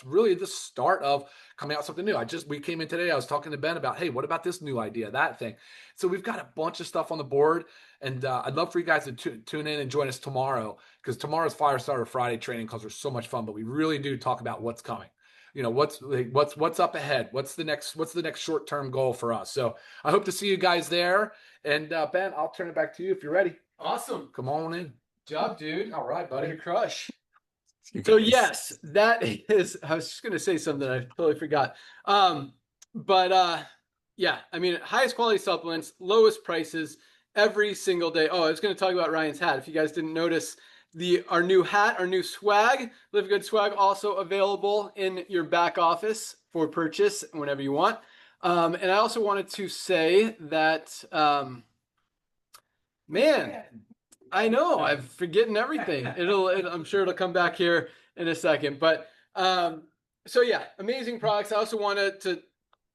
really the start of coming out with something new. We came in today. I was talking to Ben about, hey, what about this new idea, that thing? So we've got a bunch of stuff on the board, and I'd love for you guys to tune in and join us tomorrow, because tomorrow's Firestarter Friday training calls are so much fun. But we really do talk about what's coming. What's up ahead? What's the next short-term goal for us? So I hope to see you guys there. And Ben, I'll turn it back to you if you're ready. Awesome. Come on in. Good job, dude. All right, buddy. Way to crush. So yes, that is, I was just going to say something I totally forgot. Yeah, I mean, highest quality supplements, lowest prices every single day. Oh, I was going to talk about Ryan's hat. If you guys didn't notice, our new hat, our new swag, Live Good swag, also available in your back office for purchase whenever you want. And I also wanted to say that, man, I know I'm forgetting everything. I'm sure it'll come back here in a second. But so yeah, amazing products. I also wanted to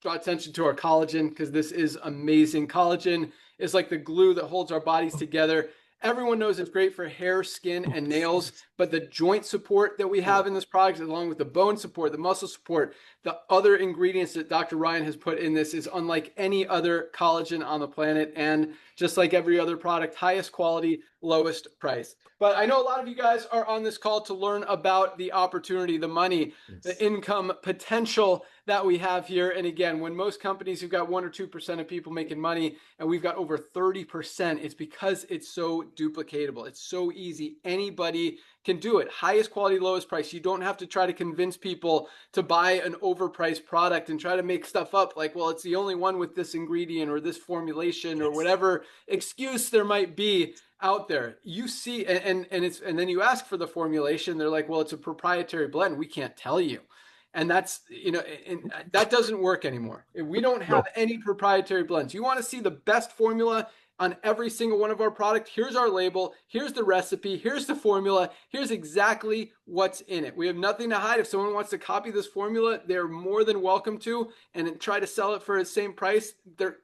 draw attention to our collagen, because this is amazing. Collagen is like the glue that holds our bodies together. Everyone knows it's great for hair, skin, and nails, but the joint support that we have in this product, along with the bone support, the muscle support, the other ingredients that Dr. Ryan has put in this, is unlike any other collagen on the planet. And just like every other product, highest quality, lowest price. But I know a lot of you guys are on this call to learn about the opportunity, the money, the income potential that we have here. And again, when most companies have got 1 or 2% of people making money, and we've got over 30%, it's because it's so duplicatable. It's so easy. Anybody can do it. Highest quality, lowest price. You don't have to try to convince people to buy an overpriced product and try to make stuff up like, well, it's the only one with this ingredient or this formulation or whatever excuse there might be out there. You see, and then you ask for the formulation. They're like, well, it's a proprietary blend. We can't tell you. And that's, and that doesn't work anymore. We don't have any proprietary blends. You want to see the best formula on every single one of our products. Here's our label. Here's the recipe. Here's the formula. Here's exactly what's in it. We have nothing to hide. If someone wants to copy this formula, they're more than welcome to, and try to sell it for the same price.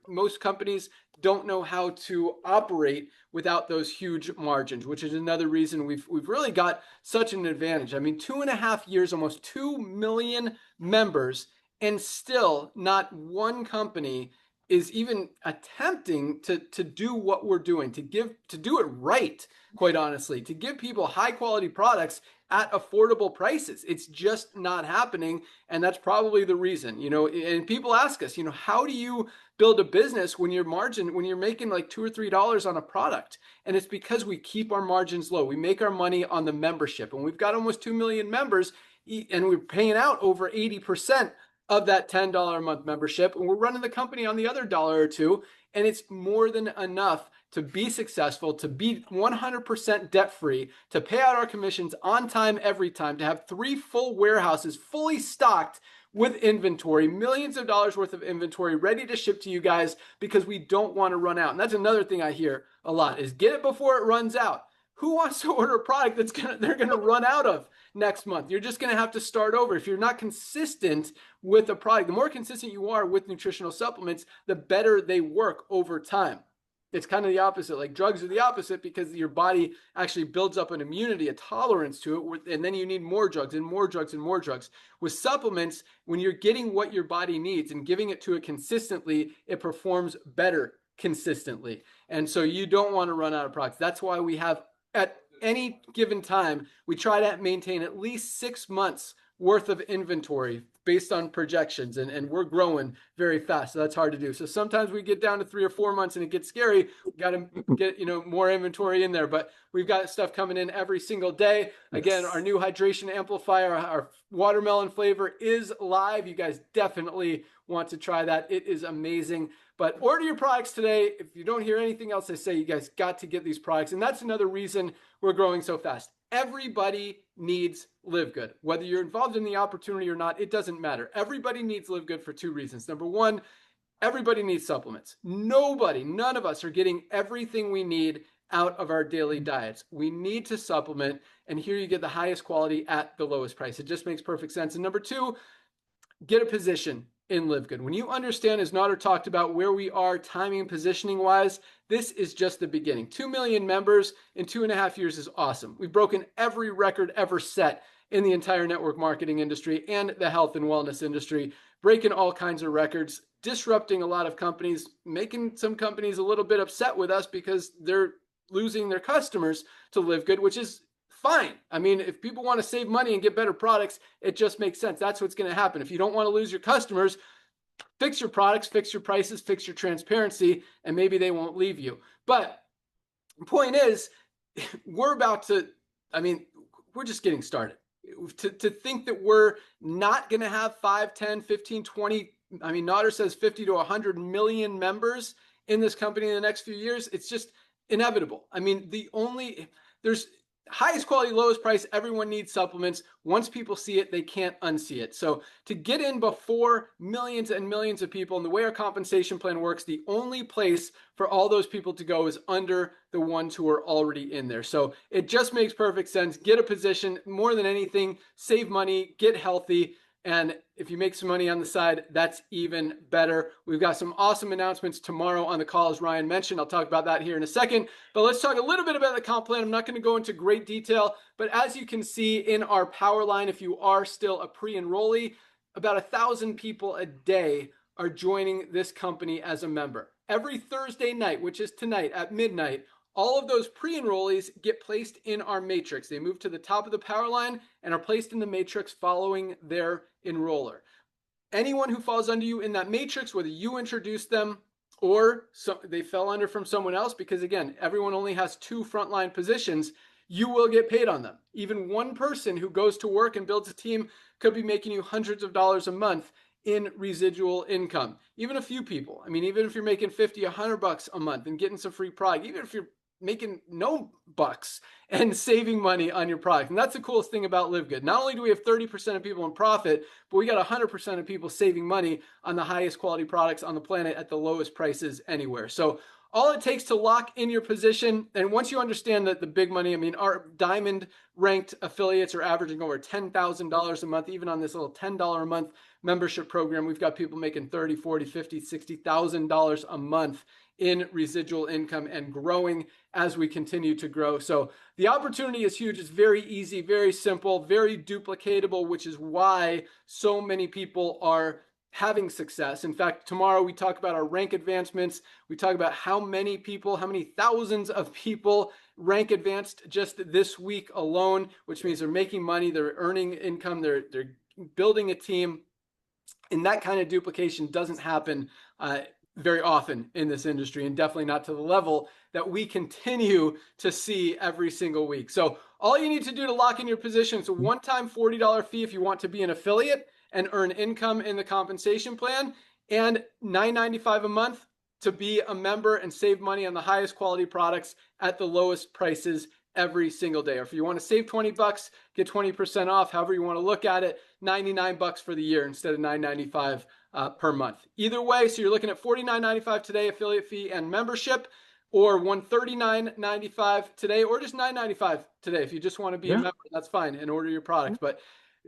Most companies don't know how to operate without those huge margins, which is another reason we've really got such an advantage. I mean, 2.5 years, almost 2 million members, and still not one company is even attempting to do what we're doing, to do it right, quite honestly, to give people high quality products at affordable prices. It's just not happening. And that's probably the reason, and people ask us, how do you build a business when you're making like $2 or $3 on a product? And it's because we keep our margins low. We make our money on the membership, and we've got almost 2 million members, and we're paying out over 80% of that $10 a month membership, and we're running the company on the other $1 or $2, and it's more than enough to be successful, to be 100% debt free, to pay out our commissions on time every time, to have 3 full warehouses fully stocked with inventory, millions of dollars worth of inventory ready to ship to you guys, because we don't want to run out. And that's another thing I hear a lot, is get it before it runs out. Who wants to order a product they're gonna run out of next month? You're just gonna have to start over. If you're not consistent with a product, the more consistent you are with nutritional supplements, the better they work over time. It's kind of the opposite. Like drugs are the opposite, because your body actually builds up an immunity, a tolerance to it, and then you need more drugs and more drugs and more drugs. With supplements, when you're getting what your body needs and giving it to it consistently, it performs better consistently. And so you don't want to run out of products. That's why we have, at any given time, we try to maintain at least 6 months worth of inventory based on projections, and we're growing very fast, so that's hard to do. So sometimes we get down to 3 or 4 months and it gets scary. We got to get more inventory in there, but we've got stuff coming in every single day. Again, our new hydration amplifier, our watermelon flavor, is live. You guys definitely want to try that. It is amazing. But order your products today. If you don't hear anything else I say, you guys got to get these products, and that's another reason we're growing so fast. Everybody needs LiveGood. Whether you're involved in the opportunity or not, it doesn't matter. Everybody needs LiveGood for 2 reasons. Number one, everybody needs supplements. None of us are getting everything we need out of our daily diets. We need to supplement, and here you get the highest quality at the lowest price. It just makes perfect sense. And number two, get a position in LiveGood. When you understand, as Nader talked about, where we are timing and positioning wise, this is just the beginning. 2 million members in 2.5 years is awesome. We've broken every record ever set in the entire network marketing industry and the health and wellness industry, breaking all kinds of records, disrupting a lot of companies, making some companies a little bit upset with us because they're losing their customers to LiveGood, which is fine. I mean, if people want to save money and get better products, it just makes sense. That's what's going to happen. If you don't want to lose your customers, fix your products, fix your prices, fix your transparency, and maybe they won't leave you. But the point is, we're just getting started. To think that we're not going to have 5, 10, 15, 20, Nader says 50 to 100 million members in this company in the next few years, it's just inevitable. There's highest quality, lowest price. Everyone needs supplements. Once people see it, they can't unsee it. So to get in before millions and millions of people, and the way our compensation plan works, the only place for all those people to go is under the ones who are already in there. So it just makes perfect sense. Get a position. More than anything, save money, get healthy. And if you make some money on the side, that's even better. We've got some awesome announcements tomorrow on the call, as Ryan mentioned. I'll talk about that here in a second. But let's talk a little bit about the comp plan. I'm not going to go into great detail, but as you can see in our power line, if you are still a pre-enrollee, about 1,000 people a day are joining this company as a member. Every Thursday night, which is tonight at midnight, all of those pre-enrollees get placed in our matrix. They move to the top of the power line and are placed in the matrix following their enroller. Anyone who falls under you in that matrix, whether you introduced them or they fell under from someone else, because again, everyone only has 2 frontline positions, you will get paid on them. Even one person who goes to work and builds a team could be making you hundreds of dollars a month in residual income. Even a few people. Even if you're making 50, 100 bucks a month and getting some free product, even if you're making no bucks and saving money on your product. And that's the coolest thing about LiveGood. Not only do we have 30% of people in profit, but we got 100% of people saving money on the highest quality products on the planet at the lowest prices anywhere. So all it takes to lock in your position. And once you understand that the big money, I mean, our diamond ranked affiliates are averaging over $10,000 a month. Even on this little $10 a month membership program, we've got people making $30, $40, $50, $60,000 a month in residual income and growing as we continue to grow. So the opportunity is huge. It's very easy, very simple, very duplicatable, which is why so many people are having success. In fact, tomorrow we talk about our rank advancements. We talk about how many people, how many thousands of people rank advanced just this week alone, which means they're making money, they're earning income, they're building a team. And that kind of duplication doesn't happen very often in this industry, and definitely not to the level that we continue to see every single week. So all you need to do to lock in your position is a one-time $40 fee if you want to be an affiliate and earn income in the compensation plan, and $9.95 a month to be a member and save money on the highest quality products at the lowest prices every single day. Or if you want to save 20 bucks, get 20% off, however you want to look at it, 99 bucks for the year instead of $9.95 per month. Either way, so you're looking at $49.95 today, affiliate fee and membership, or $139.95 today, or just $9.95 today. If you just want to be a member, that's fine, and order your product. But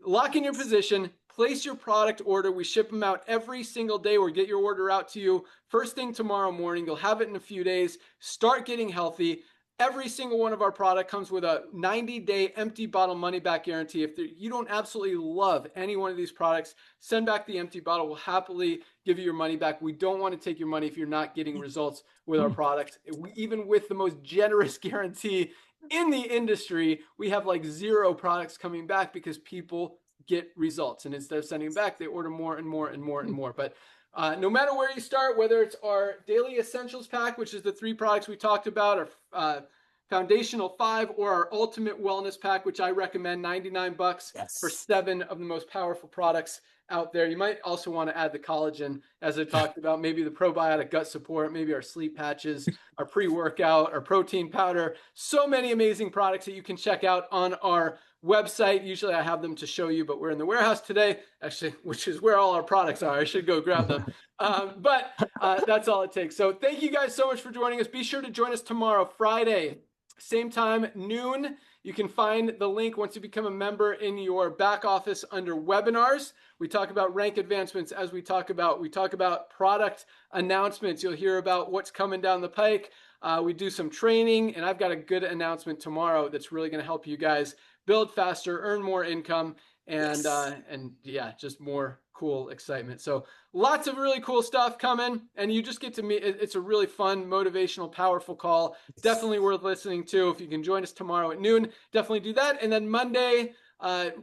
lock in your position, place your product order. We ship them out every single day. We'll get your order out to you first thing tomorrow morning. You'll have it in a few days. Start getting healthy. Every single one of our product comes with a 90-day empty bottle money-back guarantee. If you don't absolutely love any one of these products, send back the empty bottle. We'll happily give you your money back. We don't want to take your money if you're not getting results with our products. Even with the most generous guarantee in the industry, we have like 0 products coming back because people get results. And instead of sending them back, they order more and more and more and more. But no matter where you start, whether it's our Daily Essentials Pack, which is the 3 products we talked about, our Foundational 5, or our Ultimate Wellness Pack, which I recommend, 99 bucks for 7 of the most powerful products out there. You might also want to add the collagen, as I talked about, maybe the probiotic gut support, maybe our sleep patches, our pre-workout, our protein powder. So many amazing products that you can check out on our website. Usually I have them to show you, but we're in the warehouse today, actually, which is where all our products are. I should go grab them. But that's all it takes. So thank you guys so much for joining us. Be sure to join us tomorrow, Friday, same time, noon. You can find the link once you become a member in your back office under webinars. We talk about rank advancements as we talk about product announcements. You'll hear about what's coming down the pike. We do some training, and I've got a good announcement tomorrow that's really going to help you guys build faster, earn more income, and yeah, just more cool excitement. So lots of really cool stuff coming, and you just get to meet. It's a really fun, motivational, powerful call. Definitely worth listening to. If you can join us tomorrow at noon, definitely do that. And then Monday,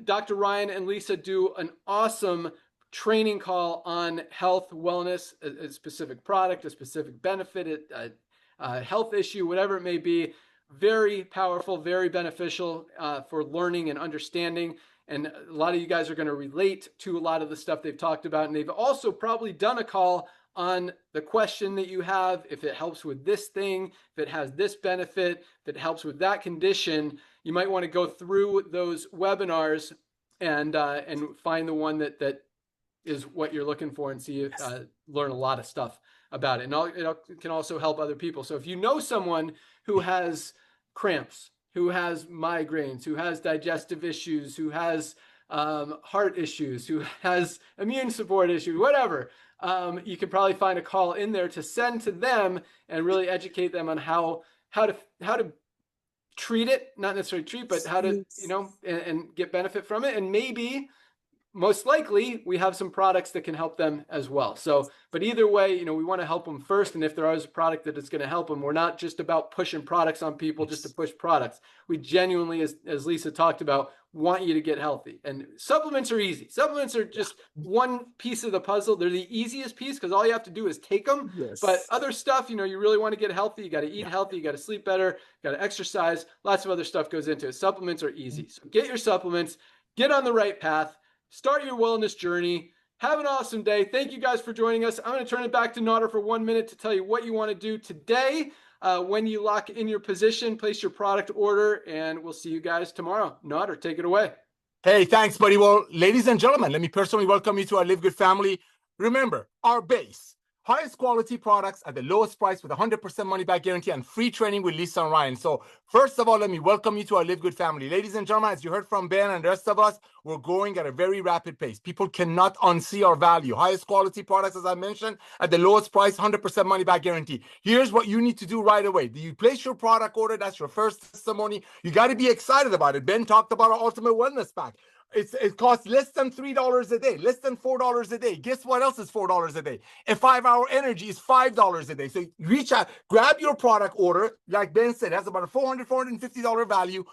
Dr. Ryan and Lisa do an awesome training call on health, wellness, a specific product, a specific benefit, a health issue, whatever it may be. Very powerful, very beneficial for learning and understanding. And a lot of you guys are going to relate to a lot of the stuff they've talked about. And they've also probably done a call on the question that you have. If it helps with this thing, if it has this benefit, if it helps with that condition, you might want to go through those webinars and find the one that is what you're looking for, and see learn a lot of stuff about it. And it can also help other people. So if you know someone who has cramps, who has migraines, who has digestive issues, who has heart issues, who has immune support issues, whatever, you can probably find a call in there to send to them and really educate them on how to treat it, not necessarily treat, but how to, and get benefit from it. And maybe, most likely, we have some products that can help them as well. So, but either way, we want to help them first. And if there is a product that is going to help them, we're not just about pushing products on people just to push products. We genuinely, as Lisa talked about, want you to get healthy. And supplements are easy. Supplements are just one piece of the puzzle. They're the easiest piece because all you have to do is take them. Yes. But other stuff, you really want to get healthy. You got to eat healthy. You got to sleep better. You got to exercise. Lots of other stuff goes into it. Supplements are easy. So get your supplements. Get on the right path. Start your wellness journey. Have an awesome day. Thank you guys for joining us. I'm going to turn it back to Nader for 1 minute to tell you what you want to do today when you lock in your position, place your product order, and we'll see you guys tomorrow. Nader, take it away. Hey, thanks, buddy. Well, ladies and gentlemen, let me personally welcome you to our Live Good family. Remember, our base, highest quality products at the lowest price with 100% money back guarantee and free training with Lisa and Ryan. So first of all, let me welcome you to our Live Good family. Ladies and gentlemen, as you heard from Ben and the rest of us, we're growing at a very rapid pace. People cannot unsee our value. Highest quality products, as I mentioned, at the lowest price, 100% money back guarantee. Here's what you need to do right away. Do you place your product order? That's your first testimony. You got to be excited about it. Ben talked about our Ultimate Wellness Pack. It costs less than $3 a day, less than $4 a day. Guess what else is $4 a day? A 5-hour energy is $5 a day. So reach out, grab your product order. Like Ben said, that's about a $450 value.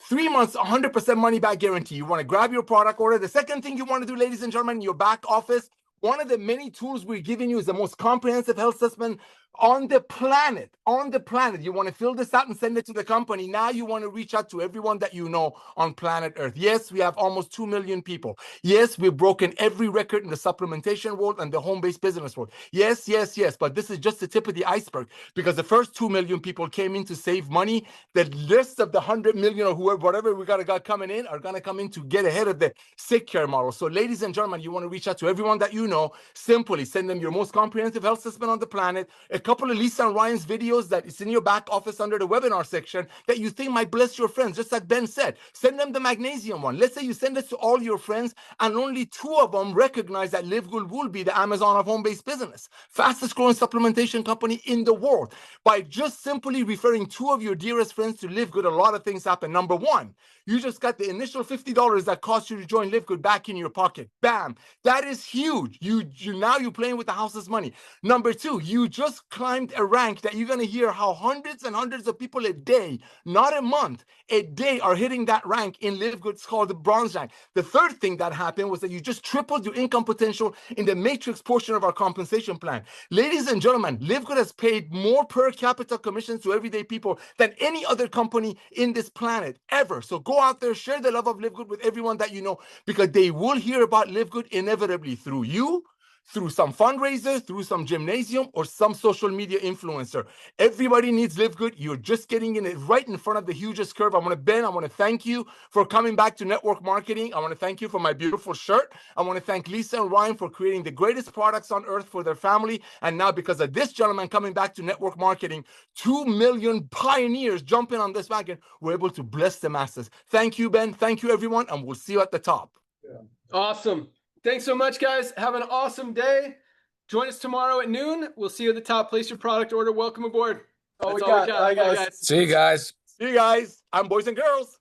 3 months, 100% money back guarantee. You want to grab your product order. The second thing you want to do, ladies and gentlemen, in your back office, one of the many tools we're giving you is the most comprehensive health assessment on the planet. On the planet. You want to fill this out and send it to the company. Now you want to reach out to everyone that you know on planet Earth. Yes, we have almost 2 million people. Yes, we've broken every record in the supplementation world and the home-based business world. Yes, yes, yes. But this is just the tip of the iceberg, because the first 2 million people came in to save money. The rest of the 100 million or whoever, whatever we got coming in, are going to come in to get ahead of the sick care model. So ladies and gentlemen, you want to reach out to everyone that you know. Simply send them your most comprehensive health assessment on the planet, a couple of Lisa and Ryan's videos that is in your back office under the webinar section that you think might bless your friends, just like Ben said. Send them the magnesium one. Let's say you send it to all your friends and only 2 of them recognize that LiveGood will be the Amazon of home-based business, fastest growing supplementation company in the world. By just simply referring 2 of your dearest friends to LiveGood, a lot of things happen. Number one, you just got the initial $50 that cost you to join LiveGood back in your pocket. Bam. That is huge. Now you're playing with the house's money. Number 2, you just climbed a rank that you're going to hear how hundreds and hundreds of people a day, not a month, a day, are hitting that rank in LiveGood. It's called the bronze rank. The third thing that happened was that you just tripled your income potential in the matrix portion of our compensation plan. Ladies and gentlemen, LiveGood has paid more per capita commissions to everyday people than any other company in this planet ever. So go out there, share the love of LiveGood with everyone that you know, because they will hear about LiveGood inevitably through you, through some fundraiser, through some gymnasium, or some social media influencer. Everybody needs LiveGood. You're just getting in it right in front of the hugest curve. I want to thank you for coming back to network marketing. I want to thank you for my beautiful shirt. I want to thank Lisa and Ryan for creating the greatest products on earth for their family. And now, because of this gentleman coming back to network marketing, 2 million pioneers jumping on this wagon, we're able to bless the masses. Thank you, Ben. Thank you, everyone. And we'll see you at the top. Yeah. Awesome. Thanks so much, guys. Have an awesome day. Join us tomorrow at noon. We'll see you at the top. Place your product order. Welcome aboard. That's all we got. Bye, guys. See you guys. See you guys. I'm boys and girls.